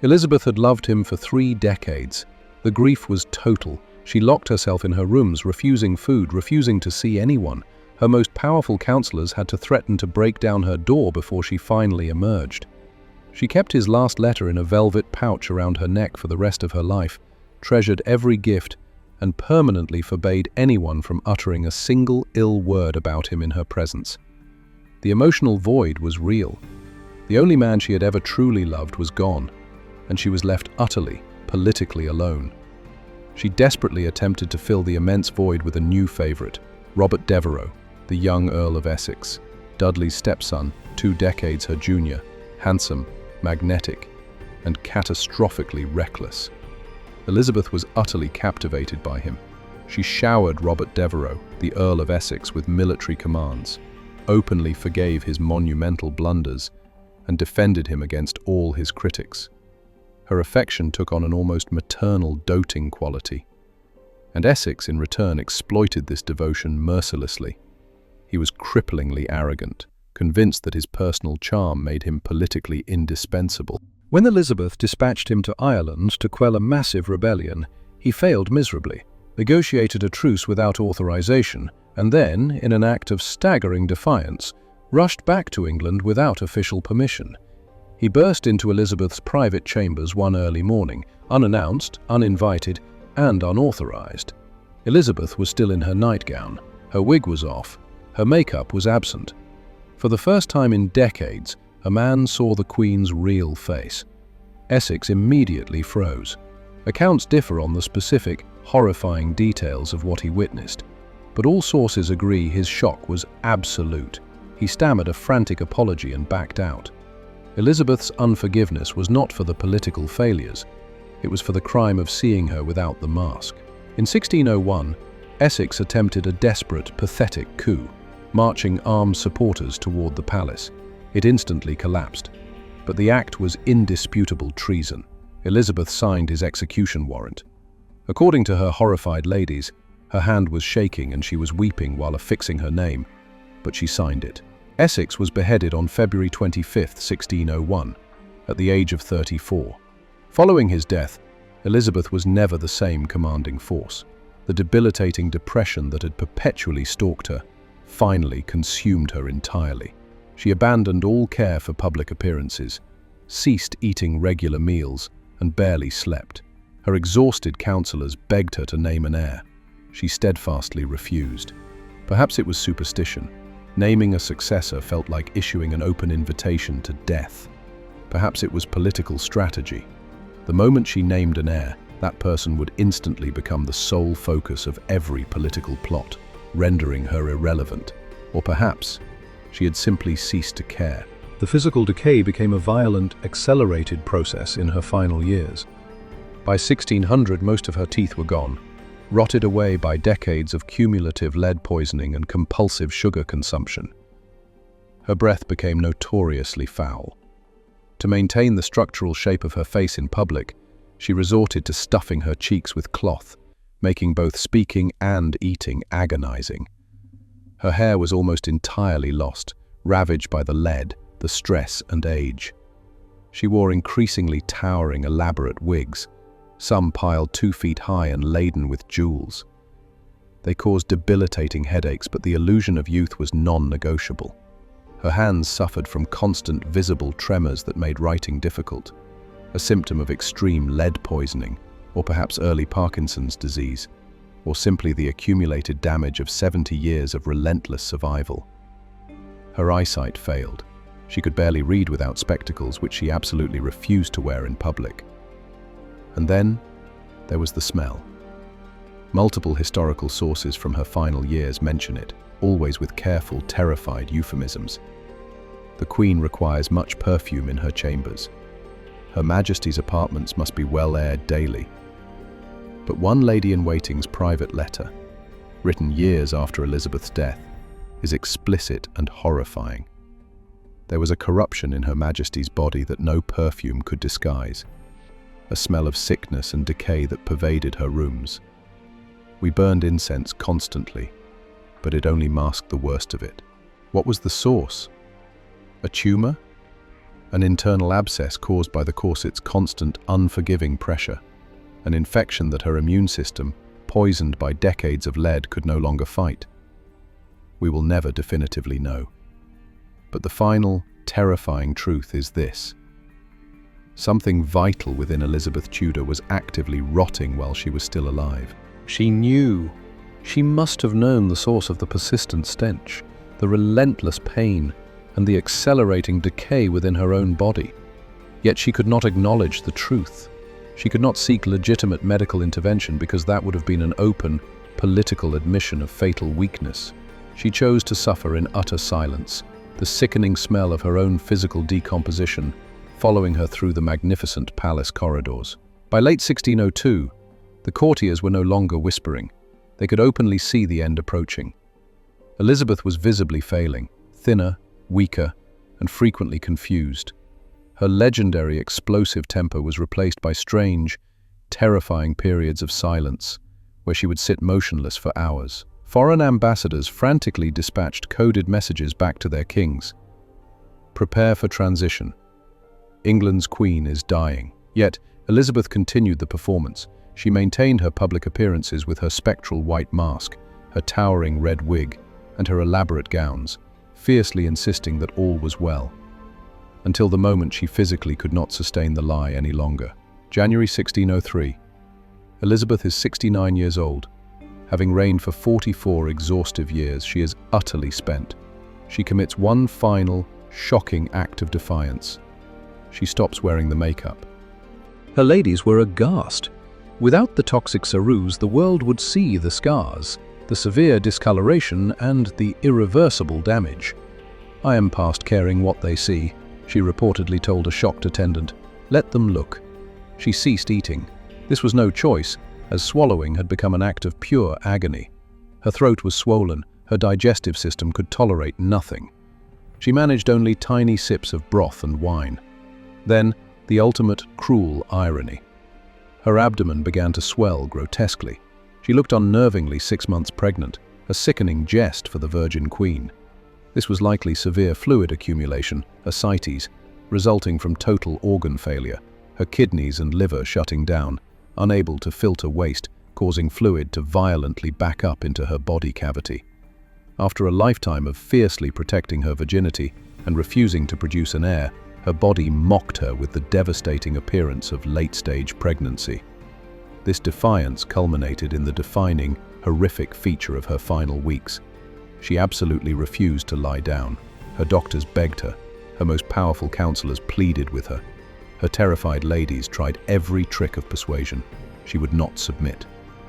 Elizabeth had loved him for 3 decades. The grief was total. She locked herself in her rooms, refusing food, refusing to see anyone. Her most powerful counselors had to threaten to break down her door before she finally emerged. She kept his last letter in a velvet pouch around her neck for the rest of her life, treasured every gift, and permanently forbade anyone from uttering a single ill word about him in her presence. The emotional void was real. The only man she had ever truly loved was gone, and she was left utterly, politically alone. She desperately attempted to fill the immense void with a new favorite, Robert Devereux, the young Earl of Essex, Dudley's stepson, 2 decades her junior, handsome, magnetic, and catastrophically reckless. Elizabeth was utterly captivated by him. She showered Robert Devereux, the Earl of Essex, with military commands, openly forgave his monumental blunders, and defended him against all his critics. Her affection took on an almost maternal, doting quality, and Essex in return exploited this devotion mercilessly. He was cripplingly arrogant, convinced that his personal charm made him politically indispensable. When Elizabeth dispatched him to Ireland to quell a massive rebellion, he failed miserably, negotiated a truce without authorization, and then, in an act of staggering defiance, rushed back to England without official permission. He burst into Elizabeth's private chambers one early morning, unannounced, uninvited, and unauthorized. Elizabeth was still in her nightgown. Her wig was off. Her makeup was absent. For the first time in decades, a man saw the Queen's real face. Essex immediately froze. Accounts differ on the specific, horrifying details of what he witnessed, but all sources agree his shock was absolute. He stammered a frantic apology and backed out. Elizabeth's unforgiveness was not for the political failures. It was for the crime of seeing her without the mask. In 1601, Essex attempted a desperate, pathetic coup, marching armed supporters toward the palace. It instantly collapsed, but the act was indisputable treason. Elizabeth signed his execution warrant. According to her horrified ladies, her hand was shaking and she was weeping while affixing her name, but she signed it. Essex was beheaded on February 25, 1601, at the age of 34. Following his death, Elizabeth was never the same commanding force. The debilitating depression that had perpetually stalked her finally consumed her entirely. She abandoned all care for public appearances, ceased eating regular meals, and barely slept. Her exhausted counselors begged her to name an heir. She steadfastly refused. Perhaps it was superstition. Naming a successor felt like issuing an open invitation to death. Perhaps it was political strategy. The moment she named an heir, that person would instantly become the sole focus of every political plot, rendering her irrelevant. Or perhaps she had simply ceased to care. The physical decay became a violent, accelerated process in her final years. By 1600, most of her teeth were gone, rotted away by decades of cumulative lead poisoning and compulsive sugar consumption. Her breath became notoriously foul. To maintain the structural shape of her face in public, she resorted to stuffing her cheeks with cloth, making both speaking and eating agonizing. Her hair was almost entirely lost, ravaged by the lead, the stress and age. She wore increasingly towering, elaborate wigs, some piled 2 feet high and laden with jewels. They caused debilitating headaches, but the illusion of youth was non-negotiable. Her hands suffered from constant visible tremors that made writing difficult, a symptom of extreme lead poisoning, or perhaps early Parkinson's disease, or simply the accumulated damage of 70 years of relentless survival. Her eyesight failed. She could barely read without spectacles, which she absolutely refused to wear in public. And then there was the smell. Multiple historical sources from her final years mention it, always with careful, terrified euphemisms. The Queen requires much perfume in her chambers. Her Majesty's apartments must be well aired daily. But one lady-in-waiting's private letter, written years after Elizabeth's death, is explicit and horrifying. There was a corruption in Her Majesty's body that no perfume could disguise, a smell of sickness and decay that pervaded her rooms. We burned incense constantly, but it only masked the worst of it. What was the source? A tumor? An internal abscess caused by the corset's constant, unforgiving pressure. An infection that her immune system, poisoned by decades of lead, could no longer fight. We will never definitively know. But the final, terrifying truth is this. Something vital within Elizabeth Tudor was actively rotting while she was still alive. She knew. She must have known the source of the persistent stench, the relentless pain, and the accelerating decay within her own body. Yet she could not acknowledge the truth. She could not seek legitimate medical intervention because that would have been an open, political admission of fatal weakness. She chose to suffer in utter silence, the sickening smell of her own physical decomposition following her through the magnificent palace corridors. By late 1602, the courtiers were no longer whispering. They could openly see the end approaching. Elizabeth was visibly failing, thinner, weaker, and frequently confused. Her legendary explosive temper was replaced by strange, terrifying periods of silence, where she would sit motionless for hours. Foreign ambassadors frantically dispatched coded messages back to their kings. Prepare for transition. England's queen is dying. Yet, Elizabeth continued the performance. She maintained her public appearances with her spectral white mask, her towering red wig, and her elaborate gowns, fiercely insisting that all was well, until the moment she physically could not sustain the lie any longer. January 1603. Elizabeth is 69 years old. Having reigned for 44 exhaustive years, she is utterly spent. She commits one final, shocking act of defiance. She stops wearing the makeup. Her ladies were aghast. Without the toxic ceruse, the world would see the scars, the severe discoloration, and the irreversible damage. "I am past caring what they see," she reportedly told a shocked attendant. "Let them look." She ceased eating. This was no choice, as swallowing had become an act of pure agony. Her throat was swollen, her digestive system could tolerate nothing. She managed only tiny sips of broth and wine. Then, the ultimate cruel irony. Her abdomen began to swell grotesquely. She looked unnervingly 6 months pregnant, a sickening jest for the Virgin Queen. This was likely severe fluid accumulation, ascites, resulting from total organ failure, her kidneys and liver shutting down, unable to filter waste, causing fluid to violently back up into her body cavity. After a lifetime of fiercely protecting her virginity and refusing to produce an heir, her body mocked her with the devastating appearance of late-stage pregnancy. This defiance culminated in the defining, horrific feature of her final weeks. She absolutely refused to lie down. Her doctors begged her. Her most powerful counselors pleaded with her. Her terrified ladies tried every trick of persuasion. She would not submit.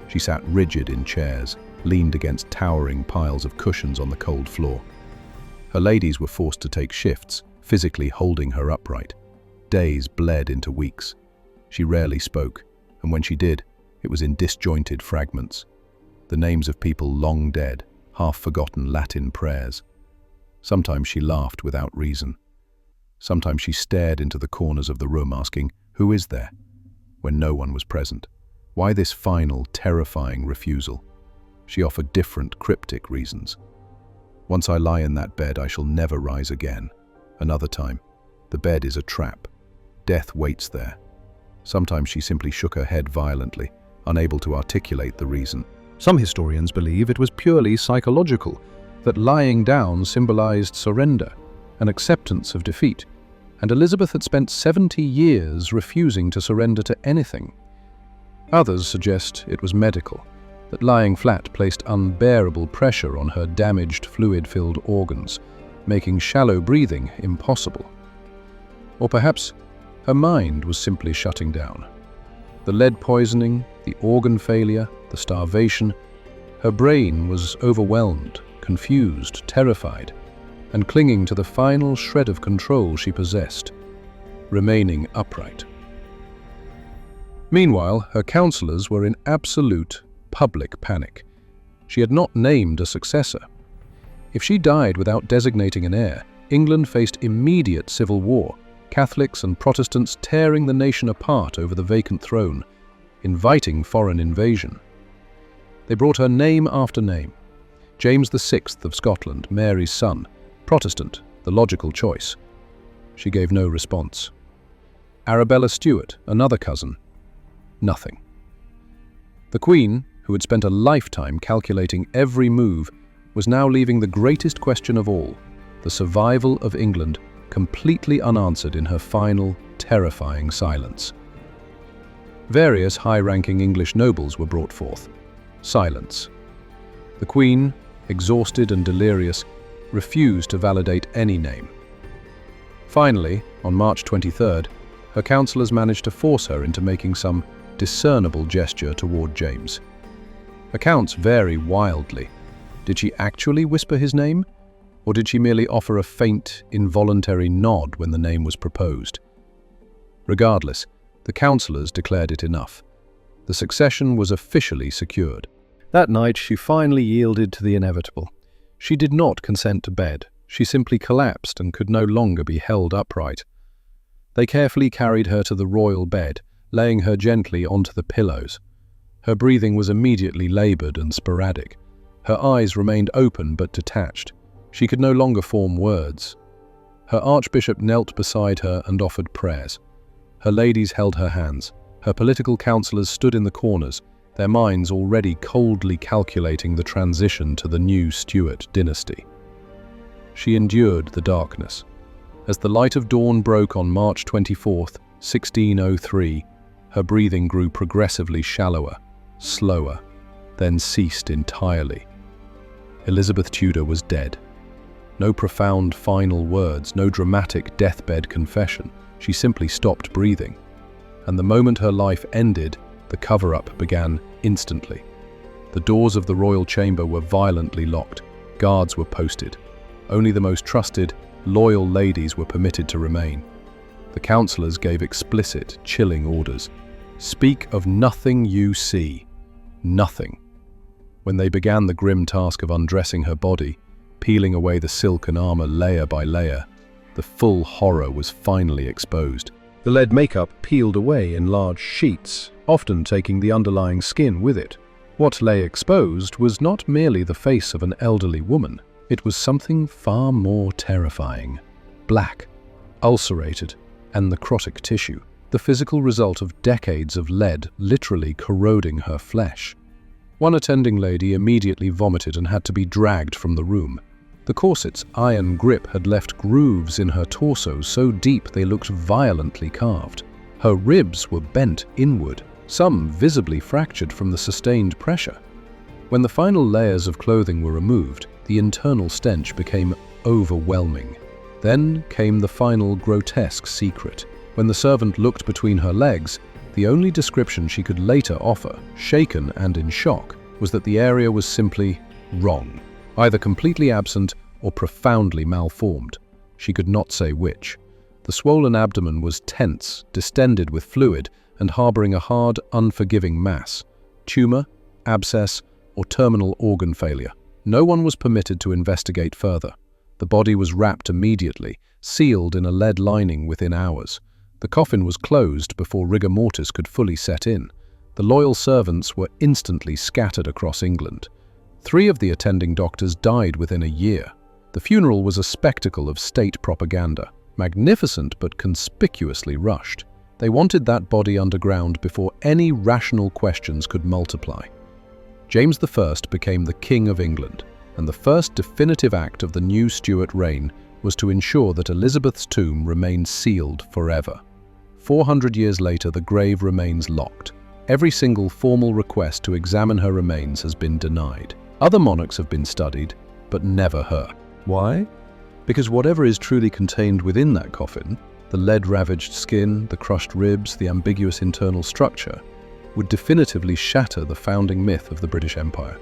She sat rigid in chairs, leaned against towering piles of cushions on the cold floor. Her ladies were forced to take shifts, physically holding her upright. Days bled into weeks. She rarely spoke, and when she did, it was in disjointed fragments. The names of people long dead, half-forgotten Latin prayers. Sometimes she laughed without reason. Sometimes she stared into the corners of the room asking, "Who is there?" when no one was present. Why this final, terrifying refusal? She offered different, cryptic reasons. "Once I lie in that bed, I shall never rise again." Another time, "The bed is a trap. Death waits there." Sometimes she simply shook her head violently, unable to articulate the reason. Some historians believe it was purely psychological, that lying down symbolized surrender, an acceptance of defeat, and Elizabeth had spent 70 years refusing to surrender to anything. Others suggest it was medical, that lying flat placed unbearable pressure on her damaged, fluid-filled organs, making shallow breathing impossible. Or perhaps her mind was simply shutting down. The lead poisoning, the organ failure, the starvation, her brain was overwhelmed, confused, terrified, and clinging to the final shred of control she possessed, remaining upright. Meanwhile, her counsellors were in absolute public panic. She had not named a successor. If she died without designating an heir, England faced immediate civil war, Catholics and Protestants tearing the nation apart over the vacant throne, inviting foreign invasion. They brought her name after name. James VI of Scotland, Mary's son, Protestant, the logical choice. She gave no response. Arabella Stuart, another cousin. Nothing. The Queen, who had spent a lifetime calculating every move, was now leaving the greatest question of all, the survival of England, completely unanswered in her final, terrifying silence. Various high-ranking English nobles were brought forth. Silence. The Queen, exhausted and delirious, refused to validate any name. Finally, on March 23rd, her counsellors managed to force her into making some discernible gesture toward James. Accounts vary wildly. Did she actually whisper his name? Or did she merely offer a faint, involuntary nod when the name was proposed? Regardless, the counsellors declared it enough. The succession was officially secured. That night she finally yielded to the inevitable. She did not consent to bed. She simply collapsed and could no longer be held upright. They carefully carried her to the royal bed, laying her gently onto the pillows. Her breathing was immediately laboured and sporadic. Her eyes remained open but detached. She could no longer form words. Her archbishop knelt beside her and offered prayers. Her ladies held her hands. Her political counsellors stood in the corners, their minds already coldly calculating the transition to the new Stuart dynasty. She endured the darkness. As the light of dawn broke on March 24th, 1603, her breathing grew progressively shallower, slower, then ceased entirely. Elizabeth Tudor was dead. No profound final words, no dramatic deathbed confession. She simply stopped breathing. And the moment her life ended, the cover-up began instantly. The doors of the royal chamber were violently locked. Guards were posted. Only the most trusted, loyal ladies were permitted to remain. The counsellors gave explicit, chilling orders. Speak of nothing you see. Nothing. When they began the grim task of undressing her body, peeling away the silk and armour layer by layer, the full horror was finally exposed. The lead makeup peeled away in large sheets, often taking the underlying skin with it. What lay exposed was not merely the face of an elderly woman. It was something far more terrifying. Black, ulcerated, and necrotic tissue, the physical result of decades of lead literally corroding her flesh. One attending lady immediately vomited and had to be dragged from the room. The corset's iron grip had left grooves in her torso so deep they looked violently carved. Her ribs were bent inward, some visibly fractured from the sustained pressure. When the final layers of clothing were removed, the internal stench became overwhelming. Then came the final grotesque secret. When the servant looked between her legs, the only description she could later offer, shaken and in shock, was that the area was simply wrong, either completely absent or profoundly malformed. She could not say which. The swollen abdomen was tense, distended with fluid, and harboring a hard, unforgiving mass, tumor, abscess, or terminal organ failure. No one was permitted to investigate further. The body was wrapped immediately, sealed in a lead lining within hours. The coffin was closed before rigor mortis could fully set in. The loyal servants were instantly scattered across England. 3 of the attending doctors died within a year. The funeral was a spectacle of state propaganda, magnificent but conspicuously rushed. They wanted that body underground before any rational questions could multiply. James I became the King of England, and the first definitive act of the new Stuart reign was to ensure that Elizabeth's tomb remained sealed forever. 400 years later, the grave remains locked. Every single formal request to examine her remains has been denied. Other monarchs have been studied, but never her. Why? Because whatever is truly contained within that coffin, the lead-ravaged skin, the crushed ribs, the ambiguous internal structure, would definitively shatter the founding myth of the British Empire.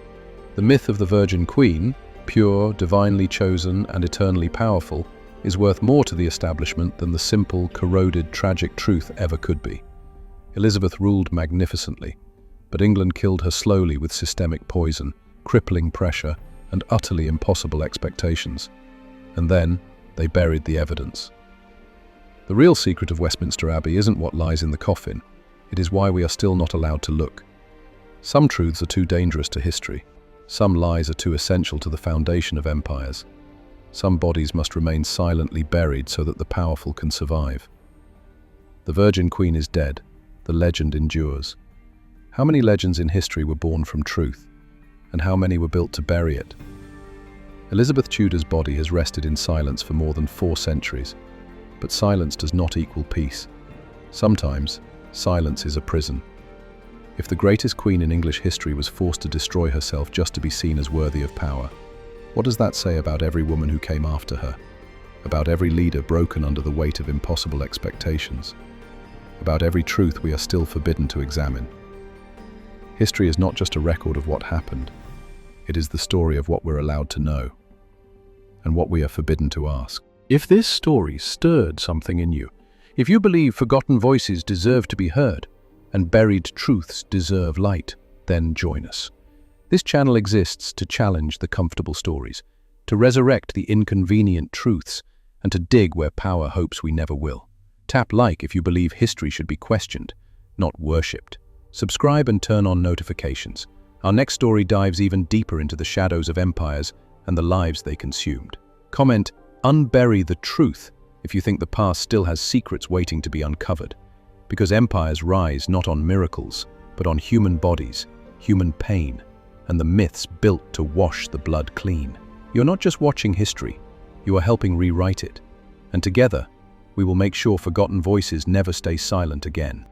The myth of the Virgin Queen, pure, divinely chosen, and eternally powerful, is worth more to the establishment than the simple, corroded, tragic truth ever could be. Elizabeth ruled magnificently, but England killed her slowly with systemic poison, crippling pressure, and utterly impossible expectations. And then, they buried the evidence. The real secret of Westminster Abbey isn't what lies in the coffin. It is why we are still not allowed to look. Some truths are too dangerous to history. Some lies are too essential to the foundation of empires. Some bodies must remain silently buried so that the powerful can survive. The Virgin Queen is dead. The legend endures. How many legends in history were born from truth? And how many were built to bury it? Elizabeth Tudor's body has rested in silence for more than 4 centuries. But silence does not equal peace. Sometimes, silence is a prison. If the greatest queen in English history was forced to destroy herself just to be seen as worthy of power, what does that say about every woman who came after her? About every leader broken under the weight of impossible expectations? About every truth we are still forbidden to examine? History is not just a record of what happened. It is the story of what we're allowed to know, and what we are forbidden to ask. If this story stirred something in you, if you believe forgotten voices deserve to be heard, and buried truths deserve light, then join us. This channel exists to challenge the comfortable stories, to resurrect the inconvenient truths, and to dig where power hopes we never will. Tap like if you believe history should be questioned, not worshipped. Subscribe and turn on notifications. Our next story dives even deeper into the shadows of empires and the lives they consumed. Comment, "Unbury the truth," if you think the past still has secrets waiting to be uncovered. Because empires rise not on miracles, but on human bodies, human pain, and the myths built to wash the blood clean. You're not just watching history, you are helping rewrite it. And together, we will make sure forgotten voices never stay silent again.